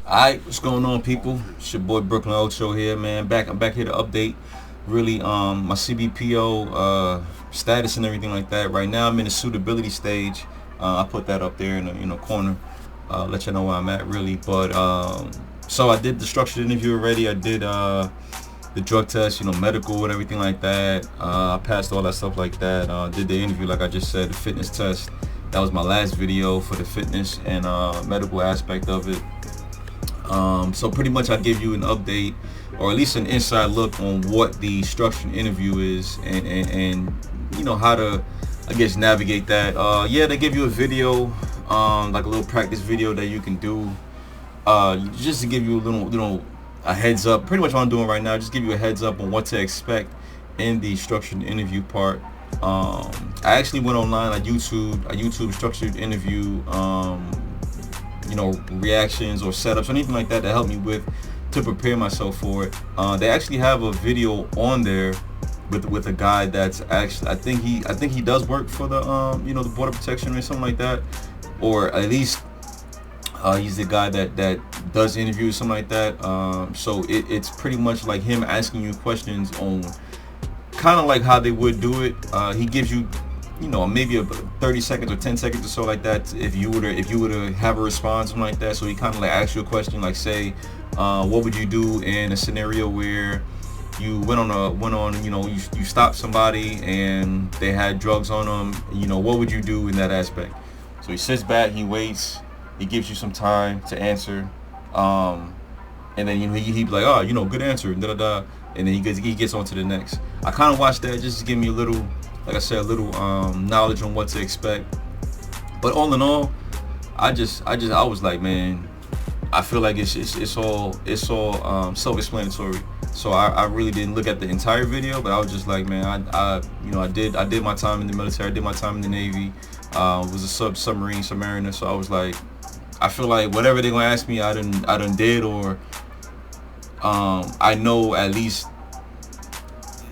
Alright, what's going on, people? It's your boy Brooklyn Ocho here, man. I'm back here to update really my CBPO status and everything like that. Right now I'm in the suitability stage. I put that up there in the corner. Let you know where I'm at really. But so I did the structured interview already. I did the drug test, medical and everything like that. I passed all that stuff like that. Did the interview like I just said, the fitness test. That was my last video for the fitness and medical aspect of it. So pretty much I give you an update or at least an inside look on what the structured interview is and how to I guess navigate that. Yeah, they give you a video, like a little practice video that you can do, just to give you a little a heads up. Pretty much what I'm doing right now, just give you a heads up on what to expect in the structured interview part. I actually went online on YouTube structured interview reactions or setups or anything like that help me with to prepare myself for it. They actually have a video on there with a guy that's actually I think he does work for the the border protection or something like that, or at least he's the guy that does interviews, something like that. So it's pretty much like him asking you questions on kind of like how they would do it. He gives you maybe a 30 seconds or 10 seconds or so like that if you were to have a response, something like that. So he kind of like asks you a question like, say, what would you do in a scenario where you you stopped somebody and they had drugs on them, what would you do in that aspect? So he sits back, he waits, he gives you some time to answer, and then he'd be like, oh, good answer, da da da, and then he gets on to the next. I kind of watched that just to give me a little, like I said, a little knowledge on what to expect. But all in all, I was like, man, I feel like it's all self-explanatory. So I really didn't look at the entire video, but I was just like, man, I did my time in the military, I did my time in the Navy, was a submariner. So I was like, I feel like whatever they're gonna ask me, I done did, or I know at least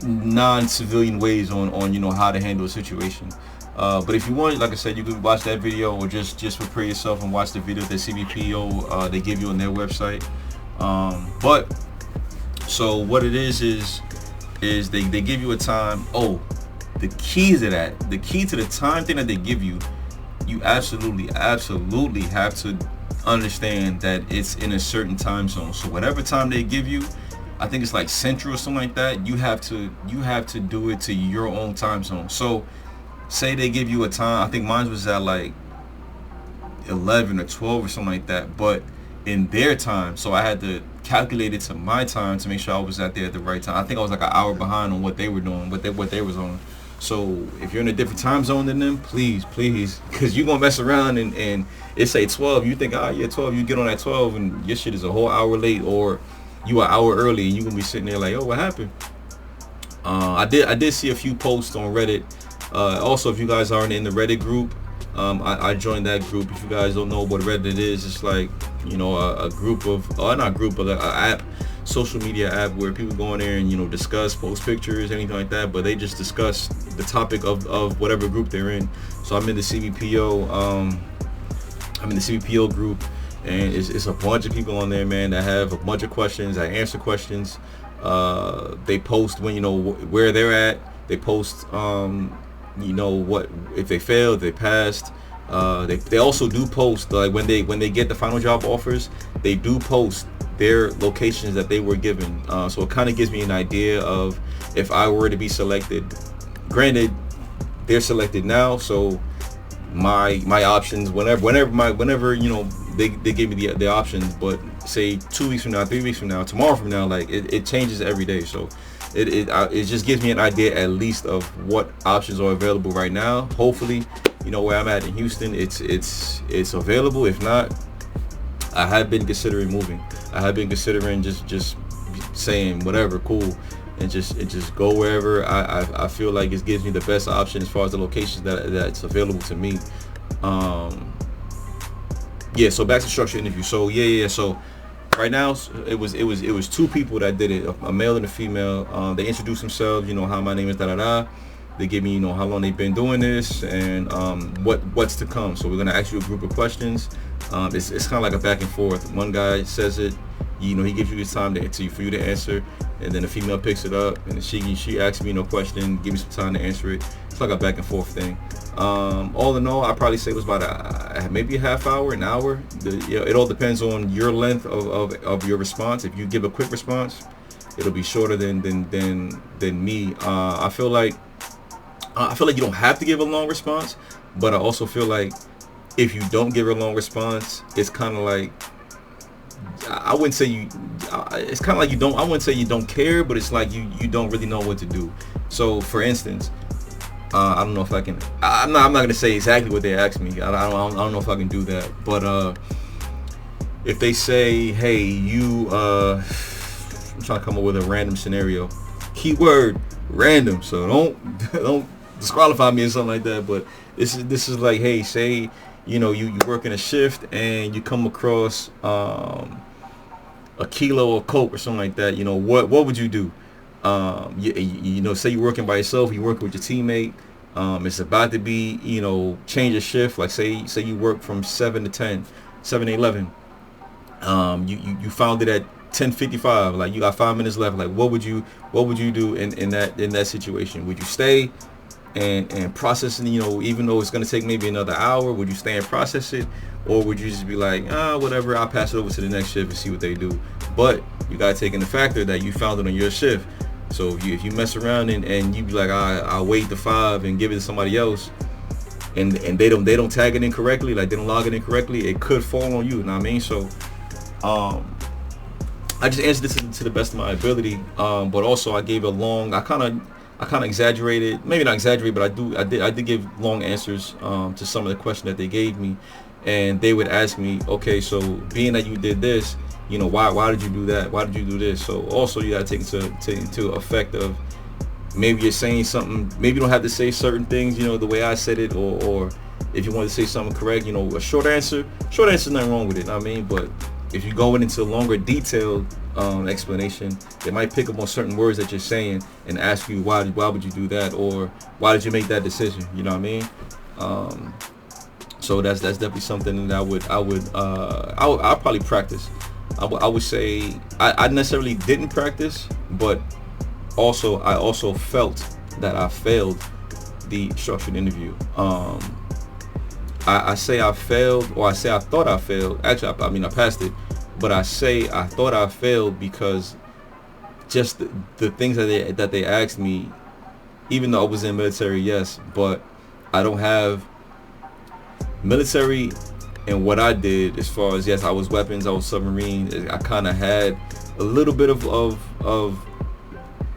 non-civilian ways on how to handle a situation. But if you want, like I said, you can watch that video or just prepare yourself and watch the video that CBPO they give you on their website. But so what it is they give you a time. Oh, the key to the time thing that they give you, you absolutely have to understand that it's in a certain time zone. So whatever time they give you, I think it's like Central or something like that. You have to do it to your own time zone. So say they give you a time, I think mine was at like 11 or 12 or something like that, but in their time. So I had to calculate it to my time to make sure I was out there at the right time. I think I was like an hour behind on what they were doing, what they was on. So if you're in a different time zone than them, please, because you're gonna mess around and it say 12. You think, yeah, 12. You get on at 12 and your shit is a whole hour late, or you an hour early and you gonna be sitting there like, oh, what happened? I did see a few posts on Reddit. Also, if you guys aren't in the Reddit group, I joined that group. If you guys don't know what Reddit is, it's like a group of, not group, but an app, social media app where people go in there and discuss, post pictures, anything like that. But they just discuss the topic of whatever group they're in. So I'm in the CBPO. I'm in the CBPO group, and it's a bunch of people on there, man, that have a bunch of questions. I answer questions. They post when where they're at. They post what if they failed, they passed. They also do post like when they get the final job offers, they do post their locations that they were given. So it kind of gives me an idea of if I were to be selected. Granted, they're selected now, so my options whenever they give me the options, but say 2 weeks from now, 3 weeks from now, tomorrow from now, like it changes every day. So it just gives me an idea at least of what options are available right now. Hopefully, where I'm at in Houston, it's available. If not, I have been considering moving. I have been considering just saying whatever, cool, and just go wherever I feel like it gives me the best option as far as the locations that's available to me. Yeah, so back to structured interview. So yeah. So right now it was two people that did it, a male and a female. They introduced themselves, how my name is, da da da. They give me, how long they've been doing this and what's to come. So we're gonna ask you a group of questions. It's kind of like a back and forth. One guy says it, he gives you his time for you to answer, and then the female picks it up, and she asks me question, give me some time to answer it. It's like a back and forth thing. All in all, I probably say it was about maybe a half hour, an hour. It all depends on your length of your response. If you give a quick response, it'll be shorter than me. I feel like you don't have to give a long response, but I also feel like if you don't give a long response, it's kind of like, I wouldn't say you. It's kind of like you don't. I wouldn't say you don't care, but it's like you don't really know what to do. So, for instance, I don't know if I can. I'm not gonna say exactly what they asked me. I don't know if I can do that. But if they say, "Hey, you," I'm trying to come up with a random scenario. Keyword random. So don't disqualify me or something like that. But this is like, hey, say, you work in a shift and you come across a kilo of coke or something like that. What would you do? Say you're working by yourself, you're working with your teammate. It's about to be, change of shift. Like say you work from 7 to 10, 7 to 11. You found it at 10:55. Like you got 5 minutes left. Like what would you do in that situation? Would you stay and process it, even though it's going to take maybe another hour? Would you stay and process it, or would you just be like, whatever, I'll pass it over to the next shift and see what they do? But you got to take in the factor that you found it on your shift. So if you mess around and you be like, I'll wait the 5 and give it to somebody else, and they don't tag it in correctly, like they don't log it in correctly, it could fall on you. You know what I mean? So I just answered this to the best of my ability, but also I gave I kind of exaggerated, maybe not exaggerate, but I did give long answers to some of the questions that they gave me, and they would ask me, okay, so being that you did this, why did you do that? Why did you do this? So also you got to take into effect of, maybe you're saying something, maybe you don't have to say certain things, the way I said it, or if you want to say something correct, a short answer, nothing wrong with it. I mean, but if you go into longer detailed explanation, they might pick up on certain words that you're saying and ask you why would you do that, or why did you make that decision? You know what I mean? So that's definitely something that I'll probably practice. I would say I necessarily didn't practice, but I also felt that I failed the structured interview. I say I failed, or I say I thought I failed. Actually, I passed it, but I say I thought I failed because just the things that they asked me, even though I was in military, yes, but I don't have military. And what I did, as far as, yes, I was weapons, I was submarine, I kind of had a little bit of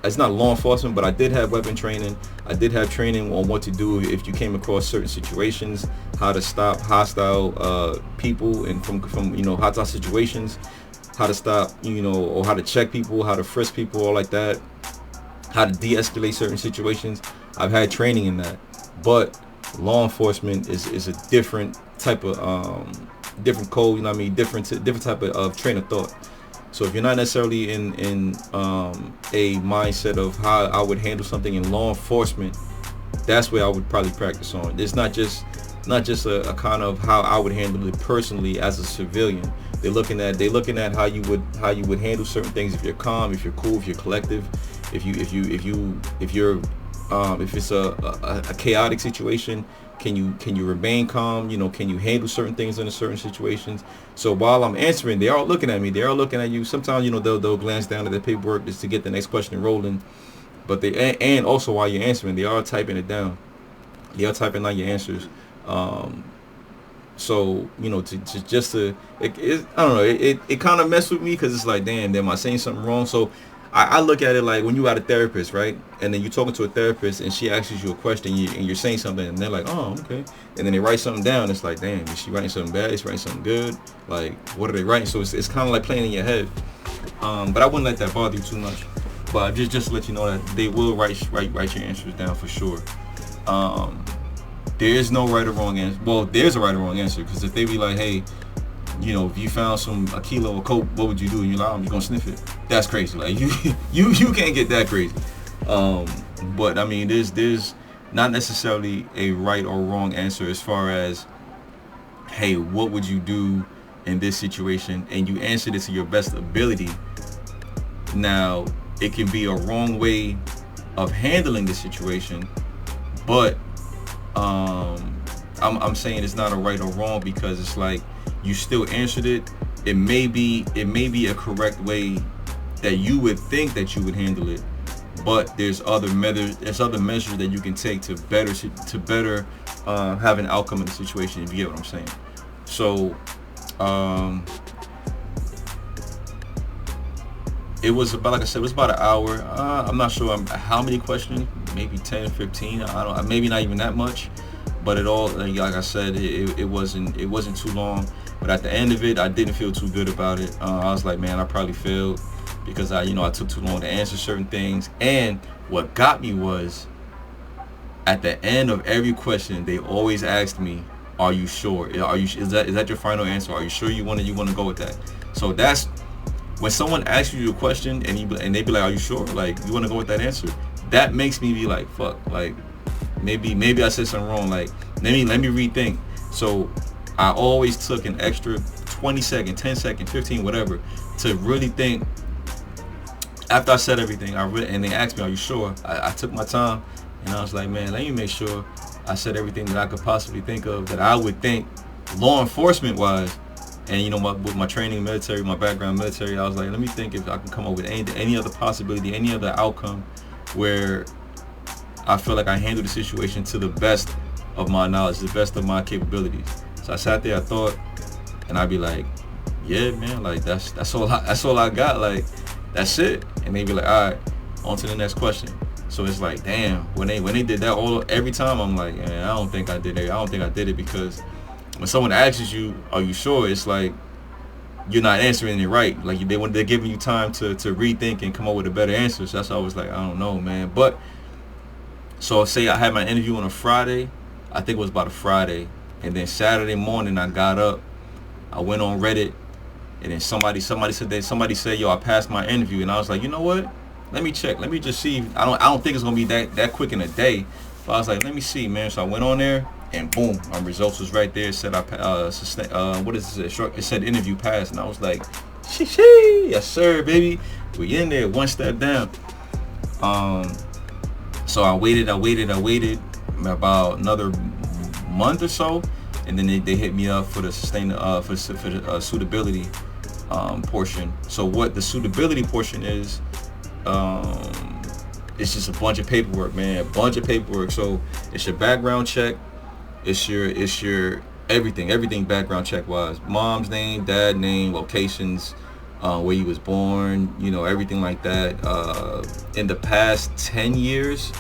it's not law enforcement, but I did have weapon training. I did have training on what to do if you came across certain situations, how to stop hostile people, and from hostile situations, how to stop, or how to check people, how to frisk people, all like that, how to de-escalate certain situations. I've had training in that, but law enforcement is a different type of different code, different type of train of thought. So if you're not necessarily in a mindset of how I would handle something in law enforcement, that's where I would probably practice on. It's not just a kind of how I would handle it personally as a civilian. They're looking at how you would handle certain things. If you're calm, if you're cool, if you're collective, if it's a chaotic situation, can you remain calm? Can you handle certain things in certain situations? So while I'm answering, they are looking at me. They are looking at you. Sometimes they'll glance down at the paperwork just to get the next question rolling. But and also while you're answering, they are typing it down. They are typing down your answers. So I don't know. It kind of messed with me because it's like, damn, am I saying something wrong? So I look at it like when you got a therapist, right? And then you're talking to a therapist and she asks you a question and you're saying something and they're like, oh, okay. And then they write something down. It's like, damn, is she writing something bad? Is she writing something good? Like, what are they writing? So it's kind of like playing in your head. But I wouldn't let that bother you too much. But just to let you know that they will write your answers down for sure. There is no right or wrong answer. Well, there's a right or wrong answer, because if they be like, hey, if you found a kilo of coke, what would you do? And you're like, I'm just gonna sniff it. That's crazy. Like you can't get that crazy. But I mean, there's not necessarily a right or wrong answer as far as, hey, what would you do in this situation, and you answered it to your best ability. Now, it can be a wrong way of handling the situation, but I'm saying it's not a right or wrong because it's like you still answered it. It may be a correct way that you would think that you would handle it, but there's other measures that you can take to better have an outcome in the situation, if you get what I'm saying. So it was about, like I said, it was about an hour. I'm not sure how many questions, maybe 10 or 15. I don't, maybe not even that much. But it all, like I said, it wasn't too long. But at the end of it, I didn't feel too good about it. I was like, man, I probably failed because I took too long to answer certain things. And what got me was, at the end of every question, they always asked me, "Are you sure? Is that your final answer? Are you sure you want to go with that?" So that's when someone asks you a question and they be like, "Are you sure? Like, you want to go with that answer?" That makes me be like, "Fuck, like maybe I said something wrong. Like, let me rethink." So I always took an extra 20 seconds, 10 seconds, 15, whatever, to really think. After I said everything, and they asked me, "Are you sure?" I took my time, and I was like, "Man, let me make sure I said everything that I could possibly think of, that I would think law enforcement wise." And with my training military, my background military, I was like, let me think if I can come up with any other possibility, any other outcome where I feel like I handled the situation to the best of my knowledge, the best of my capabilities. So I sat there, I thought, and I'd be like, yeah, man, like that's all I got, like that's it. And they'd be like, all right, on to the next question. So it's like, damn, when they did that every time, I'm like, man, I don't think I did it, because when someone asks you, "Are you sure?" it's like you're not answering it right. Like they're giving you time to rethink and come up with a better answer. So that's why I was like, I don't know, man. But so say I had my interview on a Friday, I think it was about a Friday, and then Saturday morning I got up, I went on Reddit, and then somebody said, "Yo, I passed my interview," and I was like, you know what? Let me check. Let me just see. I don't think it's gonna be that quick in a day. But I was like, let me see, man. So I went on there, and boom, my results was right there. It said what is it? It said interview passed, and I was like, shee, yes sir, baby. We in there, one step down. So I waited about another month or so, and then they hit me up for the suitability portion. So what the suitability portion is, it's just a bunch of paperwork, man. A bunch of paperwork. So it's your background check. It's your everything background check wise. Mom's name, dad name, locations, where you was born, everything like that. In the past 10 years,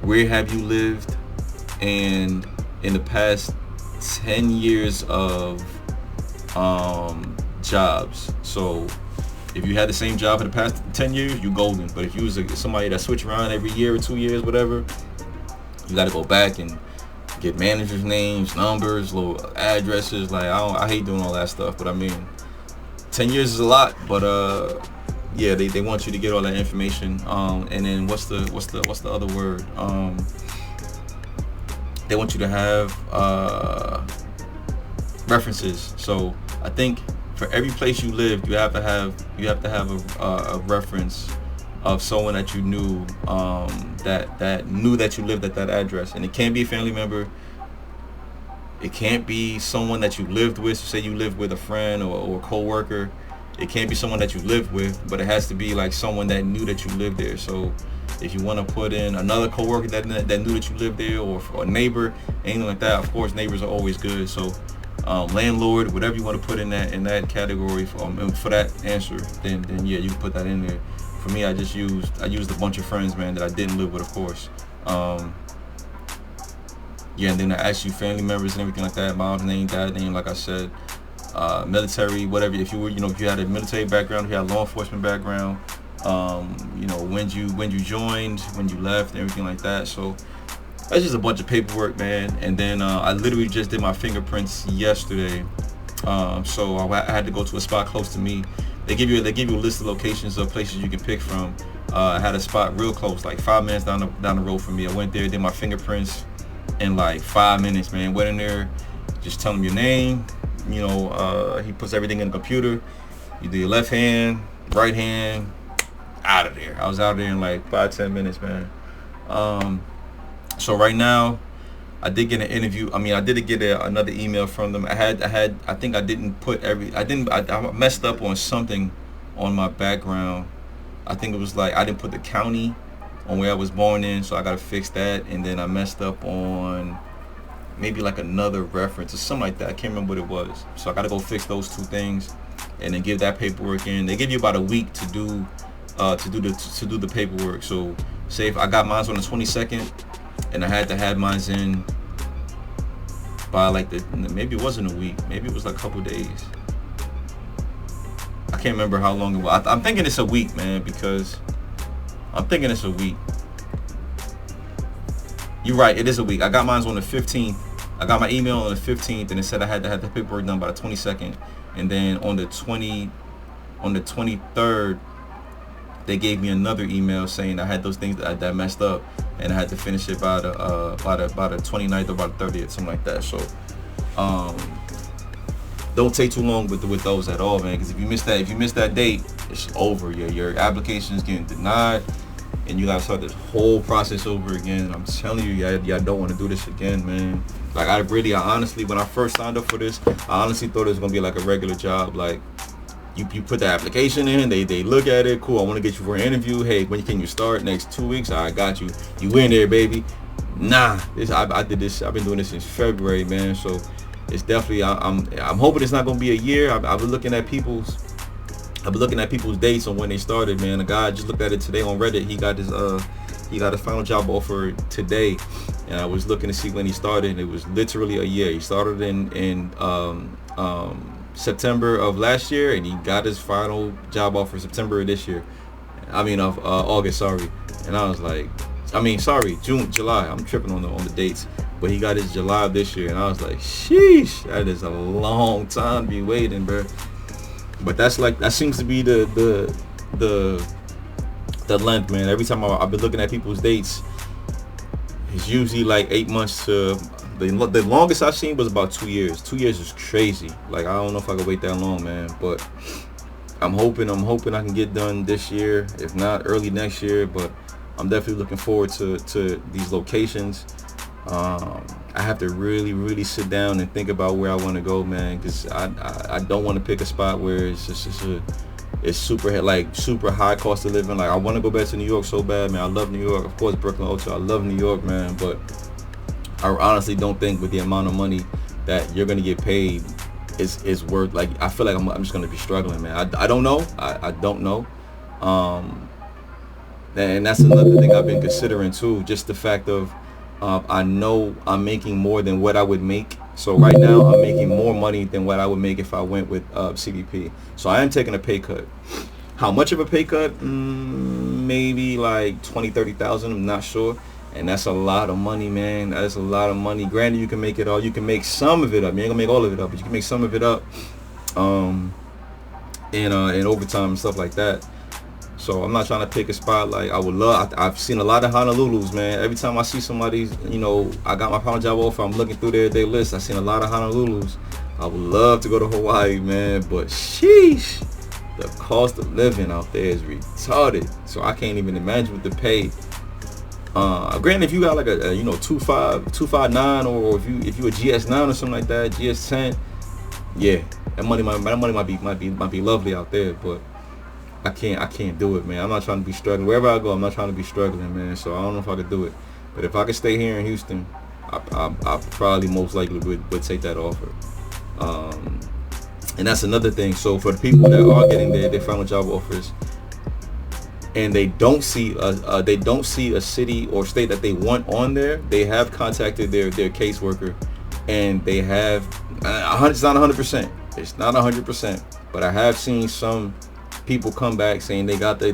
where have you lived? And in the past 10 years of jobs. So if you had the same job for the past 10 years, you golden. But if you was somebody that switch around every year or 2 years, whatever, you got to go back and get managers' names, numbers, little addresses. Like I hate doing all that stuff, but I mean, 10 years is a lot. But yeah, they want you to get all that information. And then what's the other word? They want you to have references. So I think for every place you lived, you have to have a reference of someone that you knew, that knew that you lived at that address. And it can't be a family member. It can't be someone that you lived with. So say you lived with a friend or a co-worker. It can't be someone that you lived with, but it has to be like someone that knew that you lived there. So if you want to put in another co-worker that knew that you lived there, or a neighbor, anything like that, of course neighbors are always good. So landlord, whatever you want to put in that category for that answer, then yeah, you can put that in there. For me, I used a bunch of friends, man, that I didn't live with, of course. Yeah, and then I asked you family members and everything like that, mom's name, dad's name, like I said, military, whatever. If you had a military background, if you had a law enforcement background, when you joined, when you left, and everything like that. So that's just a bunch of paperwork, man. And then I literally just did my fingerprints yesterday. So I had to go to a spot close to me. They give you a list of locations of places you can pick from. I had a spot real close, like 5 minutes down the road from me. I went there, did my fingerprints in like 5 minutes, man. Went in there, just tell him your name. He puts everything in the computer. You do your left hand, right hand, out of there. I was out of there in like 5-10 minutes, man. So right now, I did get an interview. I mean, I did get another email from them. I think I didn't put I messed up on something on my background. I think it was like I didn't put the county on where I was born in, so I gotta fix that. And then I messed up on maybe like another reference or something like that. I can't remember what it was. So I gotta go fix those two things, and then give that paperwork in. They give you about a week to do the paperwork. So say if I got mine on the 22nd, and I had to have mine in by like maybe it wasn't a week, maybe it was like a couple days. I can't remember how long it was. I'm thinking it's a week, man, because I'm thinking it's a week. You're right, it is a week. I got mine on the 15th. I got my email on the 15th, and it said I had to have the paperwork done by the 22nd. And then on the 23rd, they gave me another email saying I had those things that messed up, and I had to finish it by the 29th or by the 30th, something like that. So, don't take too long with those at all, man. Because if you miss that date, it's over. Your application is getting denied, and you gotta start this whole process over again. I'm telling you, y'all don't want to do this again, man. Like I honestly, when I first signed up for this, I honestly thought it was gonna be like a regular job. Like you put the application in, they look at it, cool. I want to get you for an interview. Hey, when can you start? Next 2 weeks. I got you. You in there, baby. Nah, I did this. I've been doing this since February, man. So it's definitely. I'm hoping it's not gonna be a year. I've been looking at people's dates on when they started, man. A guy just looked at it today on Reddit. He got his final job offer today, and I was looking to see when he started. And it was literally a year. He started in September of last year, and he got his final job offer September of this year. Of August, sorry. And I was like, July. I'm tripping on the dates. But he got his July of this year, and I was like, sheesh, that is a long time to be waiting, bro. But that seems to be the length, man. Every time I've been looking at people's dates, it's usually like 8 months to the longest I've seen was about 2 years. 2 years is crazy. Like I don't know if I could wait that long, man. But I'm hoping I can get done this year, if not early next year. But I'm definitely looking forward to these locations. I have to really sit down and think about where I want to go, man, because I don't want to pick a spot where it's super high cost of living. Like I want to go back to New York so bad, man. I love New York, of course, Brooklyn also. I love New York, man, but I honestly don't think with the amount of money that you're gonna get paid is worth. Like I feel like I'm just gonna be struggling, man. I don't know. I don't know. And that's another thing I've been considering too. Just the fact of I know I'm making more than what I would make. So right now I'm making more money than what I would make if I went with CBP. So I am taking a pay cut. How much of a pay cut? Maybe like 20-30,000. I'm not sure. And that's a lot of money, man. That's a lot of money. Granted, you can make it all. You can make some of it up. You ain't gonna make all of it up, but you can make some of it up. In overtime and stuff like that. So I'm not trying to pick a spot. Like I would love. I've seen a lot of Honolulus, man. Every time I see somebody, I got my final job offer. I'm looking through their list. I've seen a lot of Honolulus. I would love to go to Hawaii, man. But sheesh, the cost of living out there is retarded. So I can't even imagine what the pay. Granted, if you got like a 259, or if you a GS9 or something like that, GS10, yeah, that money might be lovely out there, but I can't do it, man. I'm not trying to be struggling. Wherever I go, I'm not trying to be struggling, man. So I don't know if I could do it. But if I could stay here in Houston, I probably most likely would take that offer. And that's another thing. So for the people that are getting their final job offers, and they don't see a city or state that they want on there, they have contacted their caseworker, and they have it's not 100%. It's not 100%, but I have seen some people come back saying they got the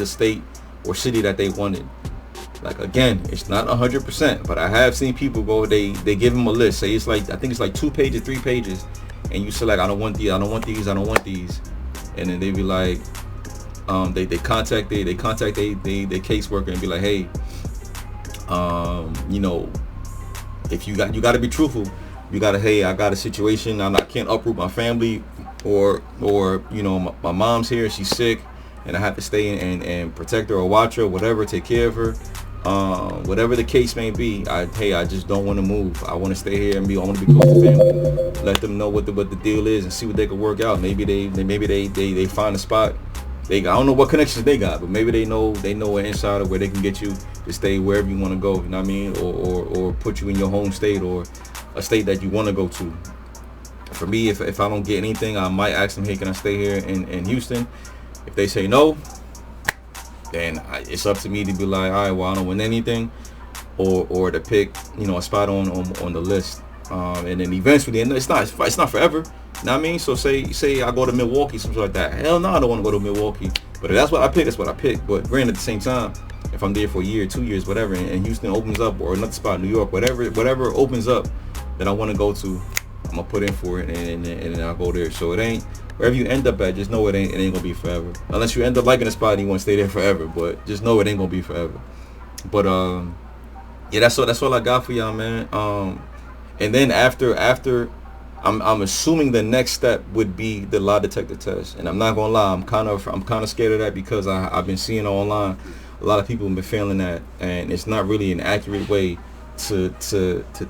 state or city that they wanted. Like again, it's not 100%, but I have seen people go. They give them a list. Say I think it's like 2 pages, 3 pages, and you select I don't want these, I don't want these, I don't want these, and then they be like, they contact their caseworker and be like, hey, you know, if you got to be truthful. You gotta, hey, I got a situation. I can't uproot my family, or you know, my mom's here, she's sick, and I have to stay and protect her or watch her, or whatever, take care of her. Whatever the case may be, I just don't want to move. I want to stay here and I want to be close to family. Let them know what the deal is and see what they can work out. Maybe they find a spot. I don't know what connections they got, but maybe they know an insider where they can get you to stay wherever you want to go. You know what I mean? Or put you in your home state or a state that you want to go to. For me, if I don't get anything, I might ask them, hey, can I stay here in Houston? If they say no, then it's up to me to be like, all right, well, I don't win anything, or to pick, you know, a spot on the list. And then eventually, and it's not forever. You know what I mean? So say I go to Milwaukee, something like that. Hell no, I don't want to go to Milwaukee. But if that's what I pick, that's what I pick. But granted, at the same time, if I'm there for a year, 2 years, whatever, and Houston opens up, or another spot, New York, whatever opens up that I want to go to, I'm gonna put in for it, and then I'll go there. So it ain't, wherever you end up at, just know it ain't gonna be forever. Unless you end up liking a spot and you want to stay there forever, but just know it ain't gonna be forever. But yeah, that's all I got for y'all, man. And then after I'm assuming the next step would be the lie detector test. And I'm not gonna lie, I'm kind of scared of that, because I've been seeing online a lot of people have been failing that, and it's not really an accurate way to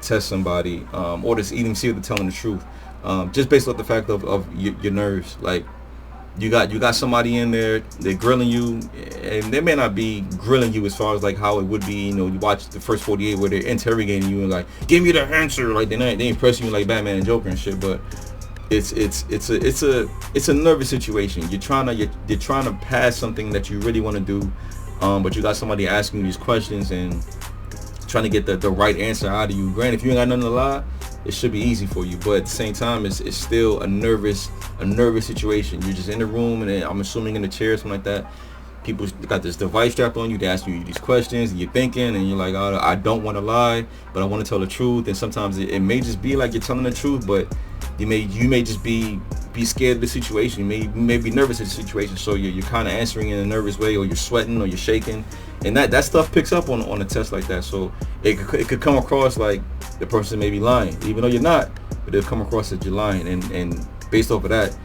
test somebody, or to even see if they're telling the truth, just based off the fact of your nerves. Like, you got somebody in there, they're grilling you, and they may not be grilling you as far as like how it would be, you know, you watch the first 48 where they're interrogating you and like, give me the answer, like they ain't pressing you like Batman and Joker and shit. But it's a nervous situation. You're trying to pass something that you really want to do, but you got somebody asking you these questions and trying to get the right answer out of you. Granted, if you ain't got nothing to lie, it should be easy for you, but at the same time, it's still a nervous situation. You're just in the room, and then I'm assuming in the chair or something like that, people got this device strapped on you, they ask you these questions, and you're thinking, and you're like, oh, I don't want to lie, but I want to tell the truth. And sometimes it may just be like you're telling the truth, but you may just be scared of the situation. You may be nervous in the situation, so you're kind of answering in a nervous way, or you're sweating, or you're shaking, and that stuff picks up on a test like that. So it could come across like the person may be lying, even though you're not, but it'll come across that you're lying, and based off of that,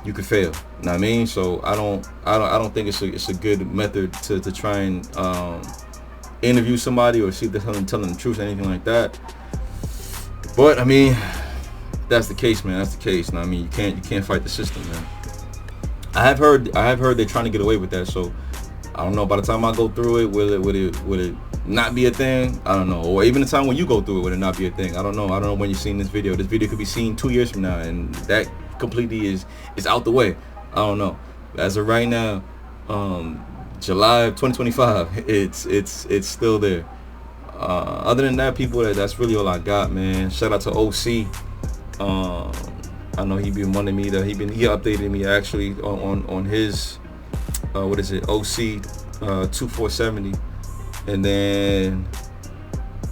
you could fail. You know what I mean? So I don't think it's a good method to try and interview somebody or see if they're telling the truth or anything like that. But I mean, that's the case, man. That's the case. I mean, you can't fight the system, man. I have heard they're trying to get away with that. So I don't know. By the time I go through it, will it not be a thing? I don't know. Or even the time when you go through it, will it not be a thing? I don't know. I don't know when you're seeing this video. This video could be seen 2 years from now, and that completely is out the way. I don't know. As of right now, July 2025, it's still there. Other than that, people, that's really all I got, man. Shout out to OC. I know he been wanting me to. He updated me actually on his what is it, OC 2470, and then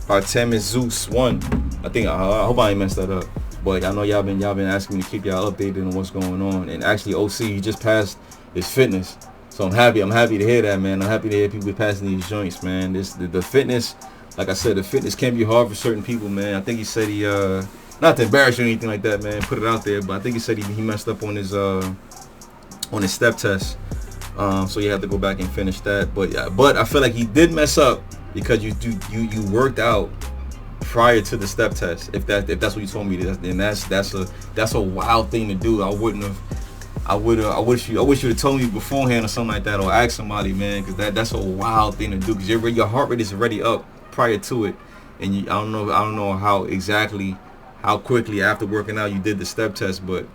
Artemis Zeus 1. I think I hope I ain't messed that up. But I know y'all been asking me to keep y'all updated on what's going on. And actually, OC, he just passed his fitness, so I'm happy to hear that, man. I'm happy to hear people passing these joints, man. The fitness, like I said, the fitness can be hard for certain people, man. I think he said he not to embarrass you or anything like that, man, put it out there, but I think he said he messed up on his step test, so you have to go back and finish that. But yeah, but I feel like he did mess up because you worked out prior to the step test. If that's what you told me, then that's a wild thing to do. I wish you would have told me beforehand or something like that, or ask somebody, man, because that's a wild thing to do, because your heart rate is already up prior to it, and I don't know how quickly after working out you did the step test, but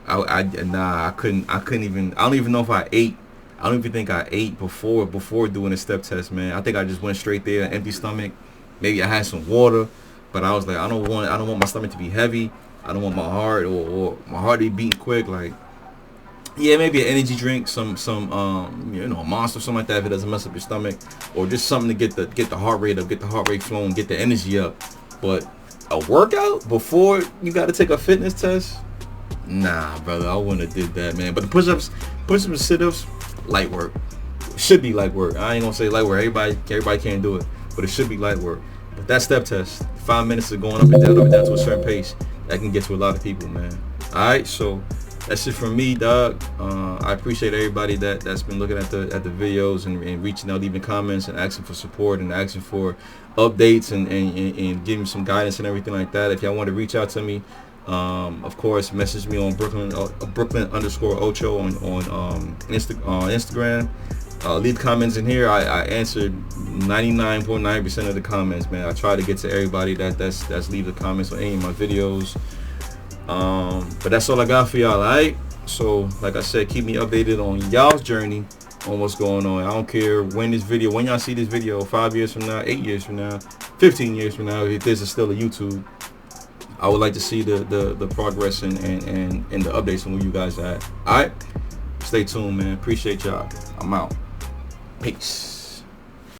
I couldn't even. I don't even know if I ate. I don't even think I ate before doing the step test, man. I think I just went straight there, an empty stomach. Maybe I had some water, but I was like, I don't want my stomach to be heavy. I don't want my heart or my heart to be beating quick. Like, yeah, maybe an energy drink, some a Monster, something like that, if it doesn't mess up your stomach, or just something to get the heart rate up, get the heart rate flowing, get the energy up. But a workout before you got to take a fitness test? Nah, brother, I wouldn't have did that, man. But the push-ups and sit-ups, light work. It should be light work. I ain't gonna say light work. Everybody can't do it, but it should be light work. But that step test, 5 minutes of going up and down to a certain pace, that can get to a lot of people, man. All right, so that's it from me, dog. I appreciate everybody that's been looking at the videos and reaching out, leaving comments and asking for support and asking for updates and giving some guidance and everything like that. If y'all want to reach out to me, of course, message me on Brooklyn_Ocho on Instagram. Leave comments in here. I answered 99.9% of the comments, man. I try to get to everybody that's leave the comments on any of my videos. But that's all I got for y'all, alright? So, like I said, keep me updated on y'all's journey on what's going on. I don't care when y'all see this video, 5 years from now, 8 years from now, 15 years from now, if this is still a YouTube, I would like to see the progress and the updates on where you guys are at. Alright? Stay tuned, man. Appreciate y'all. I'm out. Peace.